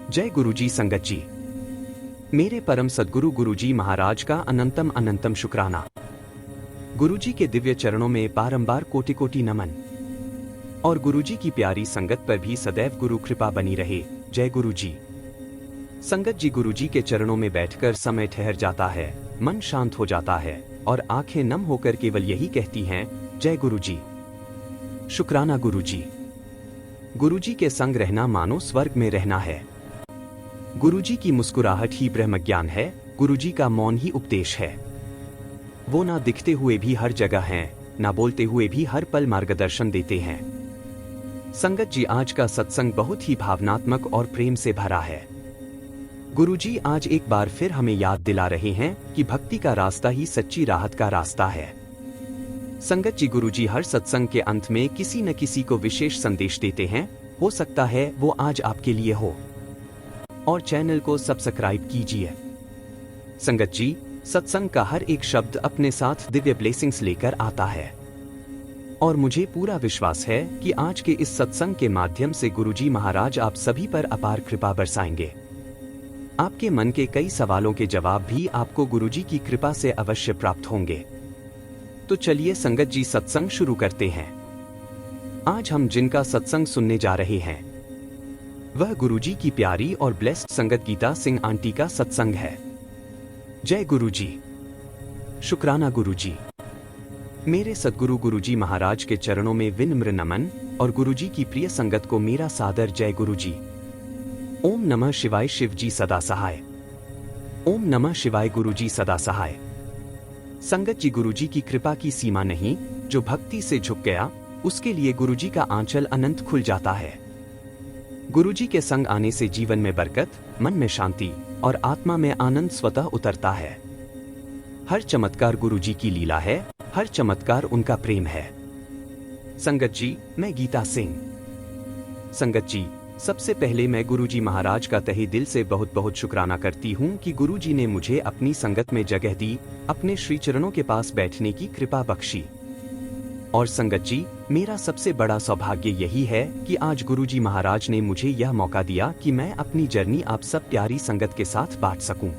जय गुरुजी संगत जी। मेरे परम सद्गुरु गुरुजी महाराज का अनंतम अनंतम शुक्राना। गुरुजी के दिव्य चरणों में बारंबार कोटि कोटि नमन। और गुरुजी की प्यारी संगत पर भी सदैव गुरु कृपा बनी रहे। जय गुरुजी। संगत जी, गुरुजी के चरणों में बैठकर समय ठहर जाता है, मन शांत हो जाता है और आंखें नम होकर केवल यही कहती हैं, जय गुरुजी। शुक्राना गुरुजी। गुरुजी के संग रहना मानो स्वर्ग में रहना है। गुरुजी की मुस्कुराहट ही ब्रह्म ज्ञान है, गुरुजी का मौन ही उपदेश है। वो ना दिखते हुए भी हर जगह हैं, ना बोलते हुए भी हर पल मार्गदर्शन देते हैं। संगत जी, आज का सत्संग बहुत ही भावनात्मक और प्रेम से भरा है। गुरुजी आज एक बार फिर हमें याद दिला रहे हैं कि भक्ति का रास्ता ही सच्ची राहत का रास्ता है। संगत जी, गुरुजी हर सत्संग के अंत में किसी न किसी को विशेष संदेश देते हैं। हो सकता है वो आज आपके लिए हो। और चैनल को सब्सक्राइब कीजिए। संगत जी, सत्संग का हर एक शब्द अपने साथ दिव्य ब्लेसिंग्स लेकर आता है और मुझे पूरा विश्वास है कि आज के इस सत्संग के माध्यम से गुरुजी महाराज आप सभी पर अपार कृपा बरसाएंगे। आपके मन के कई सवालों के जवाब भी आपको गुरुजी की कृपा से अवश्य प्राप्त होंगे। तो चलिए संगत जी, सत्संग शुरू करते हैं। आज हम जिनका सत्संग सुनने जा रहे हैं वह गुरुजी की प्यारी और ब्लेस्ड संगत गीता सिंह आंटी का सत्संग है। जय गुरुजी। शुक्राना गुरुजी। मेरे सद्गुरु गुरुजी महाराज के चरणों में विनम्र नमन और गुरुजी की प्रिय संगत को मेरा सादर जय गुरुजी। ओम नमः शिवाय। शिवजी सदा सहाय। ओम नमः शिवाय। गुरुजी सदा सहाय। संगत जी, गुरुजी की कृपा की सीमा नहीं। जो भक्ति से झुक गया उसके लिए गुरुजी का आंचल अनंत खुल जाता है। गुरुजी के संग आने से जीवन में बरकत, मन में शांति और आत्मा में आनंद स्वतः उतरता है। हर चमत्कार गुरुजी की लीला है, हर चमत्कार उनका प्रेम है। संगत जी, मैं गीता सिंह। संगत जी, सबसे पहले मैं गुरुजी महाराज का तहे दिल से बहुत बहुत शुक्राना करती हूँ कि गुरुजी ने मुझे अपनी संगत में जगह दी, अपने श्री चरणों के पास बैठने की कृपा बख्शी। और संगत जी, मेरा सबसे बड़ा सौभाग्य यही है कि आज गुरुजी महाराज ने मुझे यह मौका दिया कि मैं अपनी जर्नी आप सब प्यारी संगत के साथ बांट सकूं।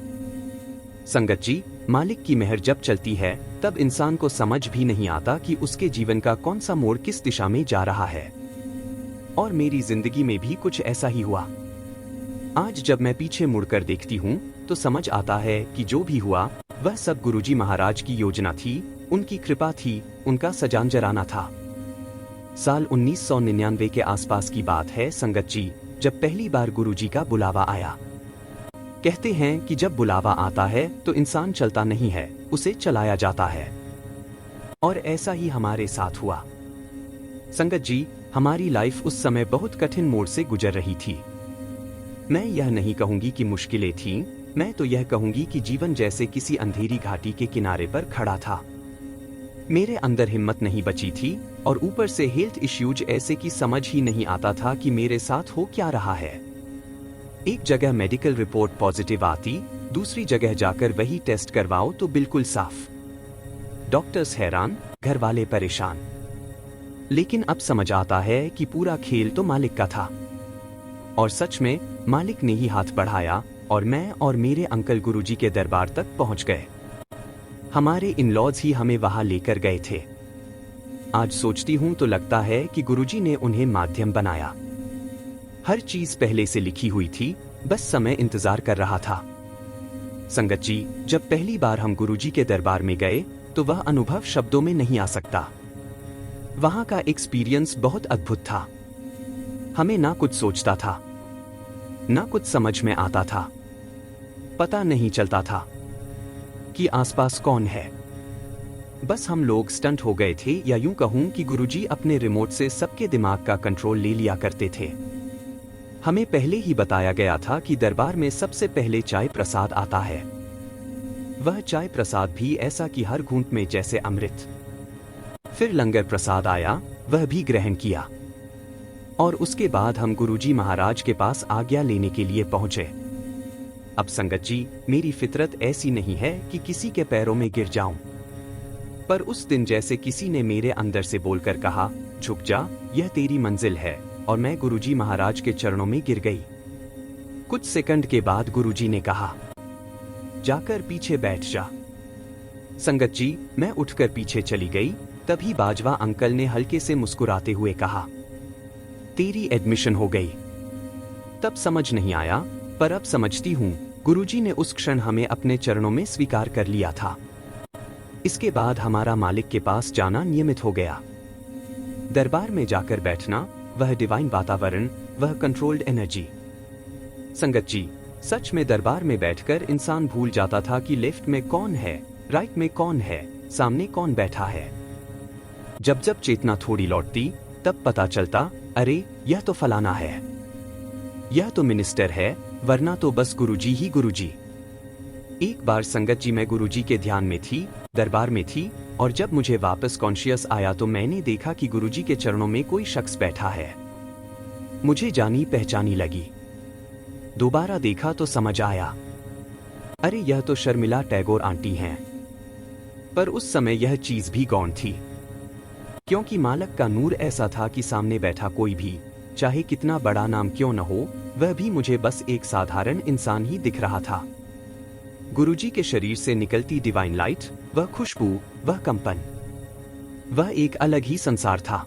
संगत जी, मालिक की मेहर जब चलती है तब इंसान को समझ भी नहीं आता कि उसके जीवन का कौन सा मोड़ किस दिशा में जा रहा है। और मेरी जिंदगी में भी कुछ ऐसा ही हुआ। आज जब मैं पीछे मुड़कर देखती हूँ तो समझ आता है कि जो भी हुआ वह सब गुरुजी महाराज की योजना थी, उनकी कृपा थी, उनका सजानजराना था। साल 1999 के आसपास की बात है संगत जी, जब पहली बार गुरुजी का बुलावा आया। कहते हैं कि जब बुलावा आता है तो इंसान चलता नहीं है, उसे चलाया जाता है। और ऐसा ही हमारे साथ हुआ। संगत जी, हमारी लाइफ उस समय बहुत कठिन मोड़ से गुजर रही थी। मैं यह नहीं कहूंगी कि मुश्किलें थीं, मैं तो यह कहूंगी कि जीवन जैसे किसी अंधेरी घाटी के किनारे पर खड़ा था। मेरे अंदर हिम्मत नहीं बची थी और ऊपर से हेल्थ इश्यूज ऐसे कि समझ ही नहीं आता था कि मेरे साथ हो क्या रहा है। एक जगह मेडिकल रिपोर्ट पॉजिटिव आती, दूसरी जगह जाकर वही टेस्ट करवाओ तो बिल्कुल साफ। डॉक्टर्स हैरान, घर वाले परेशान। लेकिन अब समझ आता है कि पूरा खेल तो मालिक का था। और सच में मालिक ने ही हाथ बढ़ाया और मैं और मेरे अंकल गुरुजी के दरबार तक पहुंच गए। हमारे इन-लॉज ही हमें वहां लेकर गए थे। आज सोचती हूं तो लगता है कि गुरुजी ने उन्हें माध्यम बनाया। हर चीज पहले से लिखी हुई थी, बस समय इंतजार कर रहा था। संगत जी, जब पहली बार हम गुरुजी के दरबार में गए तो वह अनुभव शब्दों में नहीं आ सकता। वहां का एक्सपीरियंस बहुत अद्भुत था। हमें ना कुछ सोचता था, ना कुछ समझ में आता था। पता नहीं चलता था कि आसपास कौन है। बस हम लोग स्टंट हो गए थे, या यूं कहूं कि गुरुजी अपने रिमोट से सबके दिमाग का कंट्रोल ले लिया करते थे। हमें पहले ही बताया गया था कि दरबार में सबसे पहले चाय प्रसाद आता है। वह चाय प्रसाद भी ऐसा कि हर घूंट में जैसे अमृत। फिर लंगर प्रसाद आया, वह भी ग्रहण किया। और उसके बाद हम गुरुजी महाराज के पास आज्ञा लेने के लिए पहुंचे। अब संगत जी, मेरी फितरत ऐसी नहीं है कि किसी के पैरों में गिर जाऊं। पर उस दिन जैसे किसी ने मेरे अंदर से बोलकर कहा, झुक जा, यह तेरी मंजिल है, और मैं गुरुजी महाराज के चरणों में गिर गई। कुछ सेकंड के बाद गुरुजी ने कहा, जाकर पीछे बैठ जा। संगत जी, मैं उठकर पीछे चली गई। तभी बाजवा अंकल ने हल्के से मुस्कुराते हुए कहा, तेरी एडमिशन हो गई। तब समझ नहीं आया, पर अब समझती हूँ। गुरुजी ने उस क्षण हमें अपने चरणों में स्वीकार कर लिया था। इसके बाद हमारा मालिक के पास जाना नियमित हो गया। दरबार में जाकर बैठना, वह डिवाइन वातावरण, वह कंट्रोल्ड एनर्जी। संगत जी, सच में दरबार में बैठकर इंसान भूल जाता था कि लेफ्ट में कौन है, राइट में कौन है, सामने कौन बैठा है। जब जब चेतना थोड़ी लौटती, तब पता चलता, अरे यह तो फलाना है, यह तो मिनिस्टर है, वरना तो बस गुरुजी ही गुरुजी। एक बार संगत जी, मैं गुरुजी के ध्यान में थी, दरबार में थी, और जब मुझे वापस कॉन्शियस आया तो मैंने देखा कि गुरुजी के चरणों में कोई शख्स बैठा है। मुझे जानी पहचानी लगी। दोबारा देखा तो समझ आया, अरे यह तो शर्मिला टैगोर आंटी हैं। पर उस समय यह चीज भी गौण थी, क्योंकि मालक का नूर ऐसा था कि सामने बैठा कोई भी, चाहे कितना बड़ा नाम क्यों न हो, वह भी मुझे बस एक साधारण इंसान ही दिख रहा था। गुरुजी के शरीर से निकलती डिवाइन लाइट, वह खुशबू, वह कंपन, वह एक अलग ही संसार था।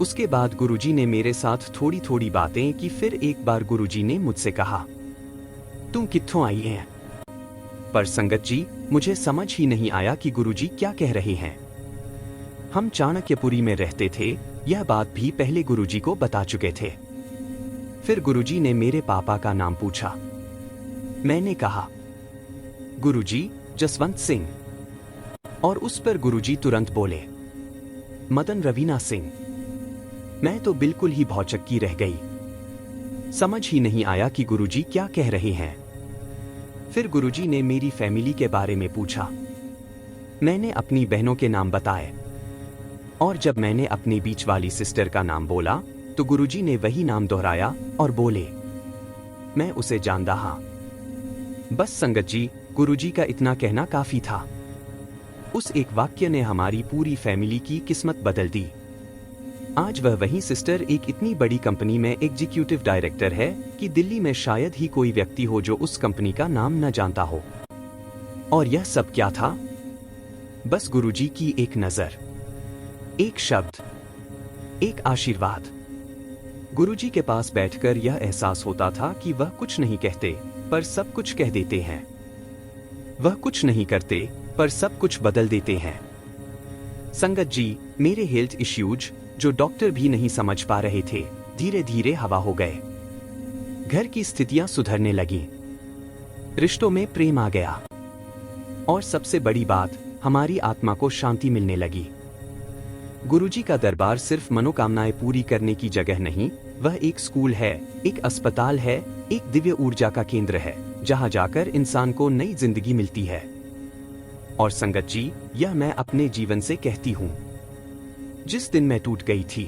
उसके बाद गुरुजी ने मेरे साथ थोड़ी थोड़ी बातें की। फिर एक बार गुरुजी ने मुझसे कहा, तुम कित्थों आई हैं? पर संगत जी, मुझे समझ ही नहीं आया कि गुरुजी क्या कह रहे हैं। हम चाणक्यपुरी में रहते थे, यह बात भी पहले गुरुजी को बता चुके थे। फिर गुरुजी ने मेरे पापा का नाम पूछा। मैंने कहा, गुरुजी, जसवंत सिंह। और उस पर गुरुजी तुरंत बोले, मदन रवीना सिंह। मैं तो बिल्कुल ही भौचक्की रह गई। समझ ही नहीं आया कि गुरुजी क्या कह रहे हैं। फिर गुरुजी ने मेरी फैमिली के बारे में पूछा। मैंने अपनी बहनों के नाम बताए, और जब मैंने अपनी बीच वाली सिस्टर का नाम बोला तो गुरुजी ने वही नाम दोहराया और बोले, मैं उसे जानता हाँ। बस संगत जी, गुरुजी का इतना कहना काफी था। उस एक वाक्य ने हमारी पूरी फैमिली की किस्मत बदल दी। आज वह वही सिस्टर एक इतनी बड़ी कंपनी में एग्जीक्यूटिव डायरेक्टर है कि दिल्ली में शायद ही कोई व्यक्ति हो जो उस कंपनी का नाम न जानता हो। और यह सब क्या था? बस गुरुजी की एक नजर, एक शब्द, एक आशीर्वाद। गुरुजी के पास बैठकर यह एहसास होता था कि वह कुछ नहीं कहते, पर सब कुछ कह देते हैं। वह कुछ नहीं करते, पर सब कुछ बदल देते हैं। संगत जी, मेरे हेल्थ इश्यूज, जो डॉक्टर भी नहीं समझ पा रहे थे, धीरे धीरे हवा हो गए। घर की स्थितियां सुधरने लगीं। रिश्तों में प्रेम आ गया। और सबसे बड़ी बात, हमारी आत्मा को शांति मिलने लगी। गुरुजी का दरबार सिर्फ मनोकामनाएं पूरी करने की जगह नहीं, वह एक स्कूल है, एक अस्पताल है, एक दिव्य ऊर्जा का केंद्र है, जहां जाकर इंसान को नई जिंदगी मिलती है। और संगत जी, यह मैं अपने जीवन से कहती हूं। जिस दिन मैं टूट गई थी,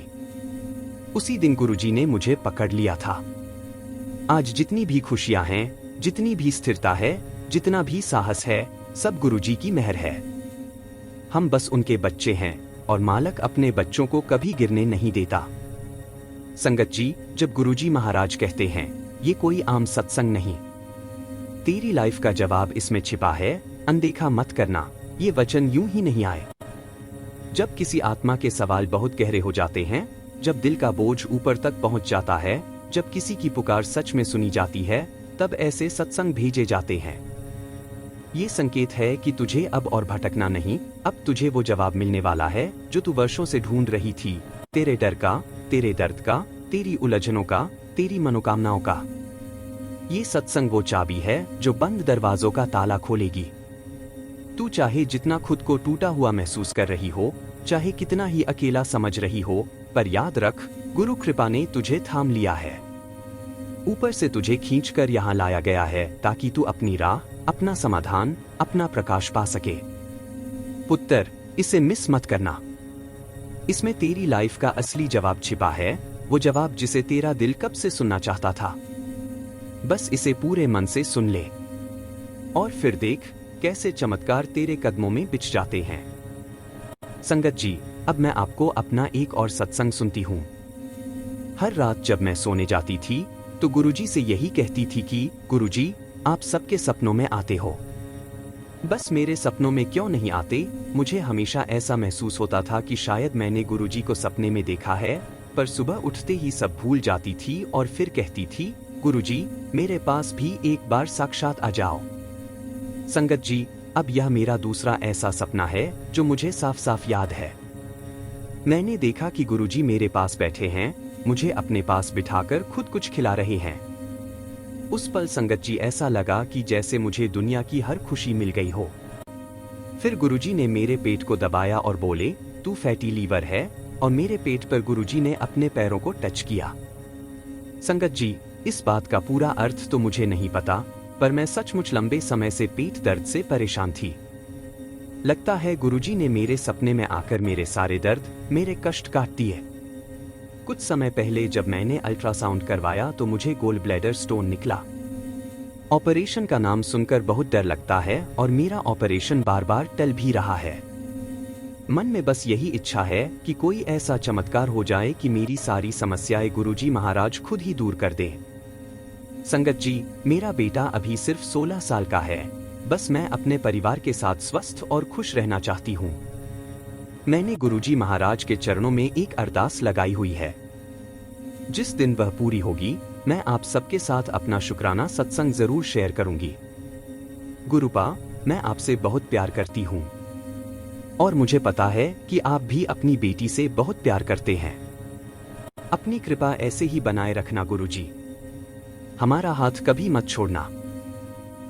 उसी दिन गुरुजी ने मुझे पकड़ लिया था। आज जितनी भी खुशियां हैं, जितनी भी स्थिरता है, जितना भी साहस है, सब गुरुजी की मेहर है। हम बस उनके बच्चे हैं, और मालक अपने बच्चों को कभी गिरने नहीं देता। संगत जी, जब गुरुजी महाराज कहते हैं, ये कोई आम सत्संग नहीं, तेरी लाइफ का जवाब इसमें छिपा है, अनदेखा मत करना, ये वचन यूं ही नहीं आए। जब किसी आत्मा के सवाल बहुत गहरे हो जाते हैं, जब दिल का बोझ ऊपर तक पहुंच जाता है, जब किसी की पुकार सच में सुनी जाती है, तब ऐसे सत्संग भेजे जाते हैं। ये संकेत है कि तुझे अब और भटकना नहीं, अब तुझे वो जवाब मिलने वाला है जो तू वर्षों से ढूंढ रही थी, तेरे डर का, तेरे दर्द का, तेरी उलझनों का, तेरी मनोकामनाओं का। ये सत्संग वो चाबी है जो बंद दरवाजों का ताला खोलेगी। तू चाहे जितना खुद को टूटा हुआ महसूस कर रही हो, चाहे कितना ही अकेला समझ रही हो, पर याद रख, गुरु कृपा ने तुझे थाम लिया है। ऊपर से तुझे खींचकर यहाँ लाया गया है ताकि तू अपनी राह, अपना समाधान, अपना प्रकाश पा सके। पुत्र, इसे मिस मत करना। इसमें तेरी लाइफ का असली जवाब छिपा है, वो जवाब जिसे तेरा दिल कब से सुनना चाहता था। बस इसे पूरे मन से सुन ले, और फिर देख कैसे चमत्कार तेरे कदमों में बिछ जाते हैं। संगत जी, अब मैं आपको अपना एक और सत्संग सुनती हूँ। हर रात जब मैं सोने जाती थी, तो गुरुजी से यही कहती थी कि गुरुजी, आप सबके सपनों में आते हो, बस मेरे सपनों में क्यों नहीं आते। मुझे हमेशा ऐसा महसूस होता था कि शायद मैंने गुरुजी को सपने में देखा है, पर सुबह उठते ही सब भूल जाती थी और फिर कहती थी, गुरुजी, मेरे पास भी एक बार साक्षात आ जाओ। संगत जी, अब यह मेरा दूसरा ऐसा सपना है जो मुझे साफ साफ याद है। मैंने देखा कि गुरुजी मेरे पास बैठे हैं, मुझे अपने पास बिठाकर खुद कुछ खिला रहे हैं। उस पल संगत जी ऐसा लगा कि जैसे मुझे दुनिया की हर खुशी मिल गई हो। फिर गुरुजी ने मेरे पेट को दबाया और बोले, तू फैटी लीवर है, और मेरे पेट पर गुरुजी ने अपने पैरों को टच किया। संगत जी, इस बात का पूरा अर्थ तो मुझे नहीं पता, पर मैं सचमुच लंबे समय से पेट दर्द से परेशान थी। लगता है गुरुजी ने मेरे सपने में आकर मेरे सारे दर्द, मेरे कष्ट काट दिए। कुछ समय पहले जब मैंने अल्ट्रासाउंड करवाया तो मुझे गोल ब्लैडर स्टोन निकला। ऑपरेशन का नाम सुनकर बहुत डर लगता है और मेरा ऑपरेशन बार बार टल भी रहा है। मन में बस यही इच्छा है कि कोई ऐसा चमत्कार हो जाए कि मेरी सारी समस्याएं गुरुजी महाराज खुद ही दूर कर दे। संगत जी, मेरा बेटा अभी सिर्फ 16 साल का है, बस मैं अपने परिवार के साथ स्वस्थ और खुश रहना चाहती हूँ। मैंने गुरुजी महाराज के चरणों में एक अरदास लगाई हुई है। जिस दिन वह पूरी होगी, मैं आप सबके साथ अपना शुक्राना सत्संग जरूर शेयर करूंगी। गुरुपा, मैं आपसे बहुत प्यार करती हूँ और मुझे पता है कि आप भी अपनी बेटी से बहुत प्यार करते हैं। अपनी कृपा ऐसे ही बनाए रखना गुरुजी, हमारा हाथ कभी मत छोड़ना।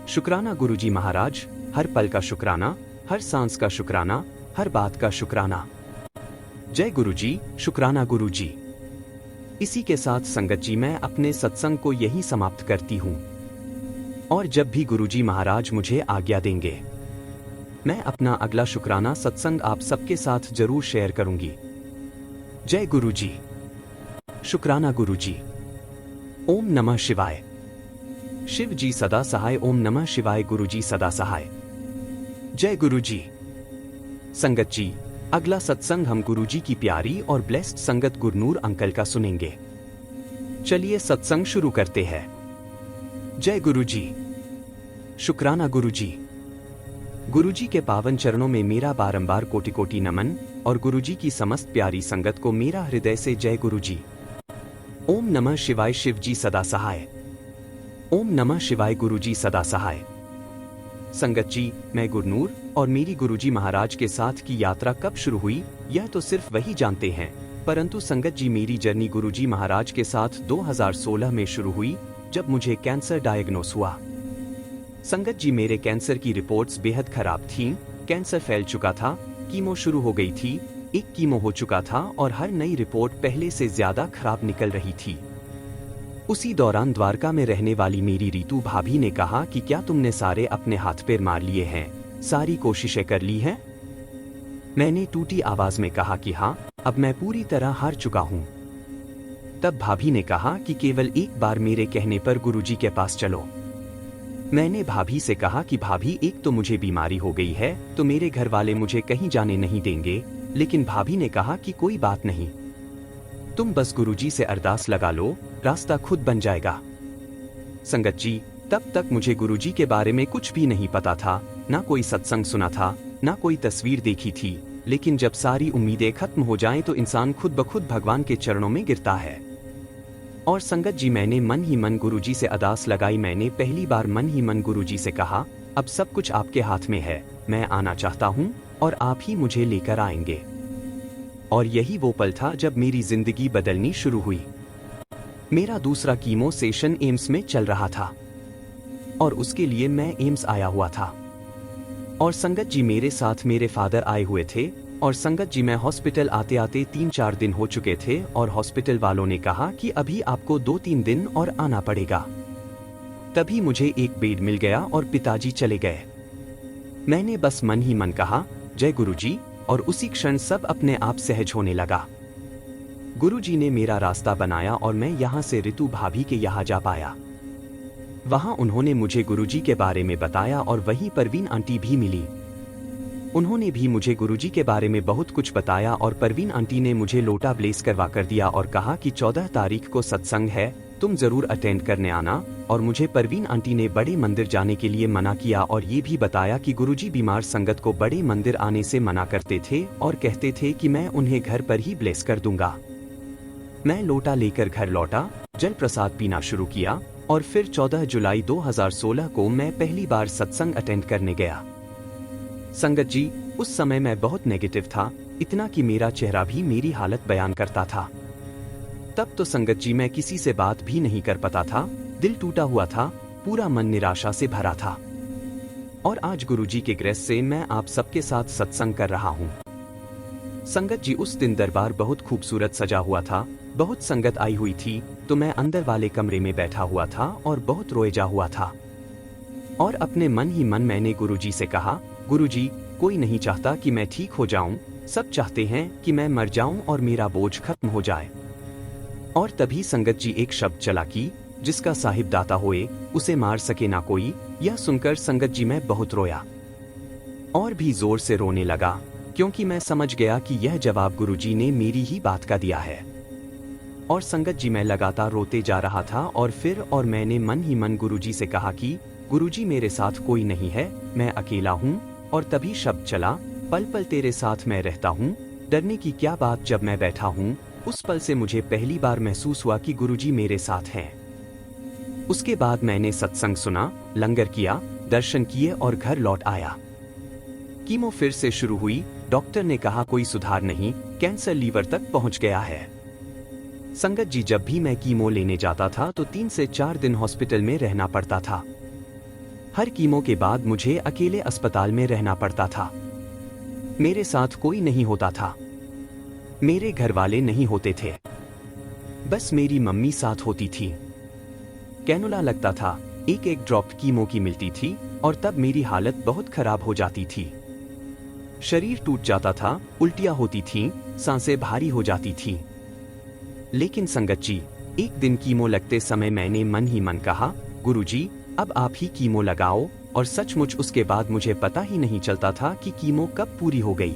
शुक्राना गुरुजी महाराज, हर पल का शुक्राना, हर सांस का शुक्राना, हर बात का शुक्राना। जय गुरुजी, शुक्राना गुरुजी। इसी के साथ संगत जी मैं अपने सत्संग को यहीं समाप्त करती हूँ और जब भी गुरुजी महाराज मुझे आज्ञा देंगे, मैं अपना अगला शुक्राना सत्संग आप सबके साथ जरूर शेयर करूंगी। जय गुरुजी, शुक्राना गुरुजी। ओम नमः शिवाय। शिव जी सदा सहाय। ओम नमः शिवाय। गुरुजी सदा सहाय। जय गुरुजी। संगत जी, अगला सत्संग हम गुरुजी की प्यारी और ब्लेस्ड संगत गुरनूर अंकल का सुनेंगे। चलिए सत्संग शुरू करते हैं। जय गुरुजी, शुक्राना गुरुजी। गुरुजी के पावन चरणों में मेरा बारंबार कोटि कोटि नमन और गुरुजी की समस्त प्यारी संगत को मेरा हृदय से जय गुरुजी। ओम नमः शिवाय। शिव जी सदा सहाय। ओम नमः शिवाय। गुरुजी सदा सहाय। संगत जी, मैं गुरनूर और मेरी गुरुजी महाराज के साथ की यात्रा कब शुरू हुई यह तो सिर्फ वही जानते हैं, परंतु संगत जी मेरी जर्नी गुरुजी महाराज के साथ 2016 में शुरू हुई जब मुझे कैंसर डायग्नोस हुआ। संगत जी, मेरे कैंसर की रिपोर्ट्स बेहद खराब थीं। कैंसर फैल चुका था, कीमो शुरू हो गई थी, एक कीमो हो चुका था और हर नई रिपोर्ट पहले से ज्यादा खराब निकल रही थी। उसी दौरान द्वारका में रहने वाली मेरी रीतू भाभी ने कहा कि क्या तुमने सारे अपने हाथ पैर मार लिए हैं, सारी कोशिशें कर ली हैं? मैंने टूटी आवाज में कहा कि हाँ, अब मैं पूरी तरह हार चुका हूँ। तब भाभी ने कहा कि केवल एक बार मेरे कहने पर गुरुजी के पास चलो। मैंने भाभी से कहा कि भाभी, एक तो मुझे बीमारी हो गई है तो मेरे घर वाले मुझे कहीं जाने नहीं देंगे, लेकिन भाभी ने कहा कि कोई बात नहीं, तुम बस गुरुजी से अरदास लगा लो, रास्ता खुद बन जाएगा। संगत जी, तब तक मुझे गुरुजी के बारे में कुछ भी नहीं पता था, ना कोई सत्संग सुना था, ना कोई तस्वीर देखी थी, लेकिन जब सारी उम्मीदें खत्म हो जाएं तो इंसान खुद ब खुद भगवान के चरणों में गिरता है। और संगत जी, मैंने मन ही मन गुरुजी से अरदास लगाई। मैंने पहली बार मन ही मन गुरुजी से कहा, अब सब कुछ आपके हाथ में है, मैं आना चाहता हूँ और आप ही मुझे लेकर आएंगे। और यही वो पल था जब मेरी जिंदगी बदलनी शुरू हुई। मेरा दूसरा कीमो सेशन एम्स में चल रहा था और उसके लिए मैं एम्स आया हुआ था। और संगत जी, मेरे साथ मेरे फादर आए हुए थे। और संगत जी, मैं हॉस्पिटल आते आते 3-4 दिन हो चुके थे और हॉस्पिटल वालों ने कहा कि अभी आपको 2-3 दिन और आना पड़ेगा। तभी मुझे एक बेड मिल गया और पिताजी चले गए। मैंने बस मन ही मन कहा, जय गुरुजी, और उसी क्षण सब अपने आप सहज होने लगा। गुरुजी ने मेरा रास्ता बनाया और मैं यहाँ से ऋतु भाभी के यहाँ जा पाया। वहाँ उन्होंने मुझे गुरुजी के बारे में बताया और वहीं परवीन आंटी भी मिली। उन्होंने भी मुझे गुरुजी के बारे में बहुत कुछ बताया और परवीन आंटी ने मुझे लोटा ब्लेस करवा कर दिया और कहा कि 14 तारीख को सत्संग है, तुम जरूर अटेंड करने आना। और मुझे परवीन आंटी ने बड़े मंदिर जाने के लिए मना किया और ये भी बताया कि गुरुजी बीमार संगत को बड़े मंदिर आने से मना करते थे और कहते थे कि मैं उन्हें घर पर ही ब्लेस कर दूंगा। मैं लोटा लेकर घर लौटा, जल प्रसाद पीना शुरू किया और फिर 14 जुलाई 2016 को मैं पहली बार सत्संग अटेंड करने गया। संगत जी, उस समय मैं बहुत नेगेटिव था, इतना कि मेरा चेहरा भी मेरी हालत बयान करता था। तब तो संगत जी मैं किसी से बात भी नहीं कर पाता था, दिल टूटा हुआ था, पूरा मन निराशा से भरा था। और आज गुरुजी के ग्रेस से मैं आप सबके साथ सत्संग कर रहा हूँ। संगत जी, उस दिन दरबार बहुत खूबसूरत सजा हुआ था, बहुत संगत आई हुई थी, तो मैं अंदर वाले कमरे में बैठा हुआ था और बहुत रोएजा हुआ था। और अपने मन ही मन मैंने गुरुजी से कहा, गुरुजी, कोई नहीं चाहता कि मैं ठीक हो जाऊं, सब चाहते हैं कि मैं मर जाऊं और मेरा बोझ खत्म हो जाए। और तभी संगत जी एक शब्द चला कि जिसका साहिब दाता होए उसे मार सके ना कोई। यह सुनकर संगत जी मैं बहुत रोया और भी जोर से रोने लगा, क्योंकि मैं समझ गया कि यह जवाब गुरुजी ने मेरी ही बात का दिया है। और संगत जी मैं लगातार रोते जा रहा था और मैंने मन ही मन गुरुजी से कहा कि गुरुजी, मेरे साथ कोई नहीं है, मैं अकेला हूँ। और तभी शब्द चला, पल पल तेरे साथ मैं रहता हूँ, डरने की क्या बात। जब मैं बैठा हूँ उस पल से मुझे पहली बार महसूस हुआ कि गुरुजी मेरे साथ हैं। उसके बाद मैंने सत्संग सुना, लंगर किया, दर्शन किए और घर लौट आया। कीमो फिर से शुरू हुई, डॉक्टर ने कहा कोई सुधार नहीं, कैंसर लीवर तक पहुंच गया है। संगत जी, जब भी मैं कीमो लेने जाता था तो 3 से 4 दिन हॉस्पिटल में रहना पड़ता था। हर कीमो के बाद मुझे अकेले अस्पताल में रहना पड़ता था। मेरे साथ कोई नहीं होता था, मेरे घर वाले नहीं होते थे, बस मेरी मम्मी साथ होती थी। कैनुला लगता था, एक एक ड्रॉप कीमो की मिलती थी और तब मेरी हालत बहुत खराब हो जाती थी। शरीर टूट जाता था, उल्टियां होती थीं, सांसें भारी हो जाती थीं। लेकिन संगत जी, एक दिन कीमो लगते समय मैंने मन ही मन कहा, गुरुजी, अब आप ही कीमो लगाओ। और सचमुच उसके बाद मुझे पता ही नहीं चलता था कि कीमो कब पूरी हो गई।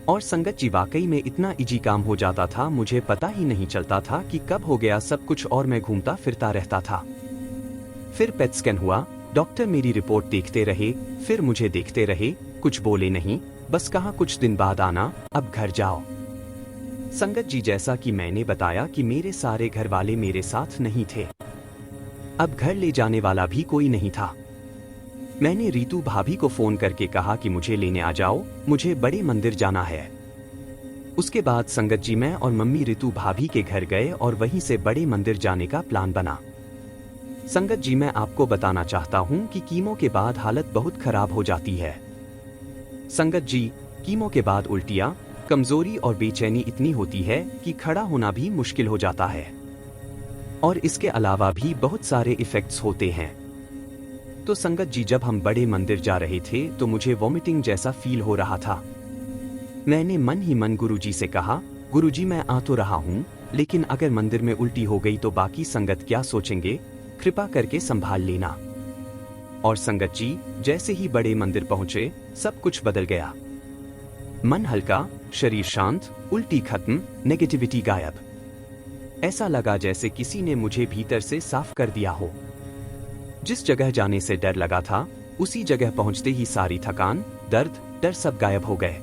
और संगत जी, वाकई में इतना इजी काम हो जाता था, मुझे पता ही नहीं चलता था कि कब हो गया सब कुछ और मैं घूमता फिरता रहता था। फिर पेट स्कैन हुआ, डॉक्टर मेरी रिपोर्ट देखते रहे, फिर मुझे देखते रहे, कुछ बोले नहीं, बस कहा कुछ दिन बाद आना, अब घर जाओ। संगत जी, जैसा कि मैंने बताया कि मेरे सारे घर वाले मेरे साथ नहीं थे, अब घर ले जाने वाला भी कोई नहीं था। मैंने रीतू भाभी को फोन करके कहा कि मुझे लेने आ जाओ, मुझे बड़े मंदिर जाना है। उसके बाद संगत जी मैं और मम्मी रीतू भाभी के घर गए और वहीं से बड़े मंदिर जाने का प्लान बना। संगत जी, मैं आपको बताना चाहता हूं कि कीमो के बाद हालत बहुत खराब हो जाती है। संगत जी, कीमो के बाद उल्टियां, कमजोरी और बेचैनी इतनी होती है कि खड़ा होना भी मुश्किल हो जाता है। और इसके अलावा भी बहुत सारे इफेक्ट्स होते हैं। तो संगत जी, जब हम बड़े मंदिर जा रहे थे तो मुझे वॉमिटिंग जैसा फील हो रहा था। मैंने मन ही मन गुरुजी से कहा, गुरुजी, मैं आ तो रहा हूँ, लेकिन अगर मंदिर में उल्टी हो गई तो बाकी संगत क्या सोचेंगे, कृपा करके संभाल लेना। और संगत जी, जैसे ही बड़े मंदिर पहुंचे सब कुछ बदल गया। मन हल्का, शरीर शांत, उल्टी खत्म, नेगेटिविटी गायब। ऐसा लगा जैसे किसी ने मुझे भीतर से साफ कर दिया हो। जिस जगह जाने से डर लगा था, उसी जगह पहुंचते ही सारी थकान, दर्द, डर सब गायब हो गए।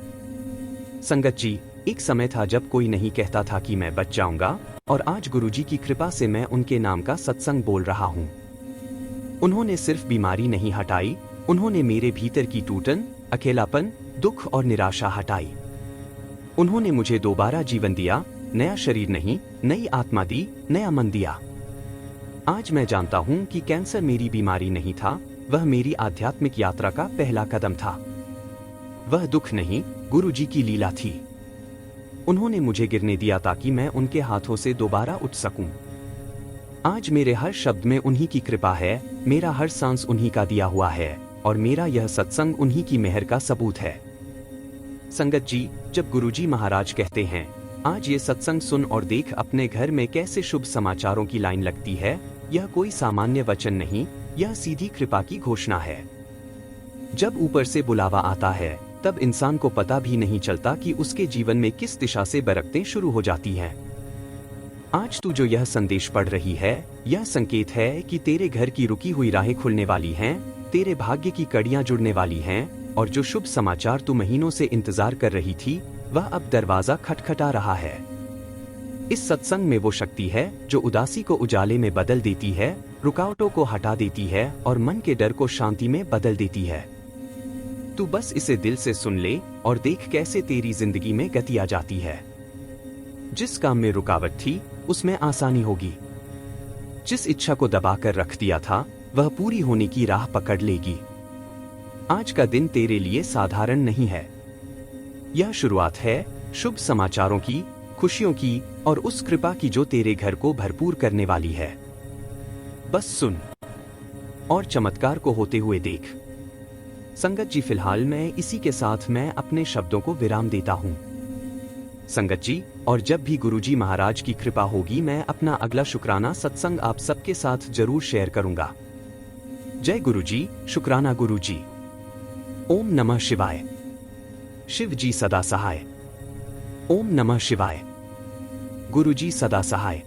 संगत जी, एक समय था जब कोई नहीं कहता था कि मैं बच जाऊंगा, और आज गुरुजी की कृपा से मैं उनके नाम का सत्संग बोल रहा हूं। उन्होंने सिर्फ बीमारी नहीं हटाई, उन्होंने मेरे भीतर की टूटन, अकेलापन, दुख और निराशा हटाई। उन्होंने मुझे दोबारा जीवन दिया, नया शरीर नहीं, नई आत्मा दी, नया मन दिया। आज मैं जानता हूं कि कैंसर मेरी बीमारी नहीं था, वह मेरी आध्यात्मिक यात्रा का पहला कदम था। वह दुख नहीं, गुरुजी की लीला थी। उन्होंने मुझे गिरने दिया ताकि मैं उनके हाथों से दोबारा उठ सकूं। आज मेरे हर शब्द में उन्हीं की कृपा है, मेरा हर सांस उन्हीं का दिया हुआ है, और मेरा यह सत्संग उन्हीं की मेहर का सबूत है। संगत जी, जब गुरुजी महाराज कहते हैं, आज ये सत्संग सुन और देख अपने घर में कैसे शुभ समाचारों की लाइन लगती है, यह कोई सामान्य वचन नहीं, यह सीधी कृपा की घोषणा है। जब ऊपर से बुलावा आता है, तब इंसान को पता भी नहीं चलता कि उसके जीवन में किस दिशा से बरकतें शुरू हो जाती हैं। आज तू जो यह संदेश पढ़ रही है, यह संकेत है कि तेरे घर की रुकी हुई राहें खुलने वाली हैं, तेरे भाग्य की कड़ियां जुड़ने वाली हैं, और जो शुभ समाचार तू महीनों से इंतजार कर रही थी, वह अब दरवाजा खटखटा रहा है। इस सत्संग में वो शक्ति है जो उदासी को उजाले में बदल देती है, रुकावटों को हटा देती है और मन के डर को शांति में बदल देती है। तू बस इसे दिल से सुन ले और देख कैसे तेरी जिंदगी में गति आ जाती है। जिस काम में रुकावट थी, उसमें आसानी होगी। जिस इच्छा को दबाकर रख दिया था, वह पूरी होने की राह पकड़ लेगी। आज का दिन तेरे लिए साधारण नहीं है। यह शुरुआत है शुभ समाचारों की, खुशियों की और उस कृपा की जो तेरे घर को भरपूर करने वाली है। बस सुन और चमत्कार को होते हुए देख। संगत जी, फिलहाल मैं इसी के साथ मैं अपने शब्दों को विराम देता हूं। संगत जी, और जब भी गुरुजी महाराज की कृपा होगी, मैं अपना अगला शुक्राना सत्संग आप सबके साथ जरूर शेयर करूंगा। जय गुरुजी, शुक्राना गुरुजी। ओम नमः शिवाय। शिव जी सदा सहाय। ओम नमः शिवाय। गुरुजी सदा सहाय।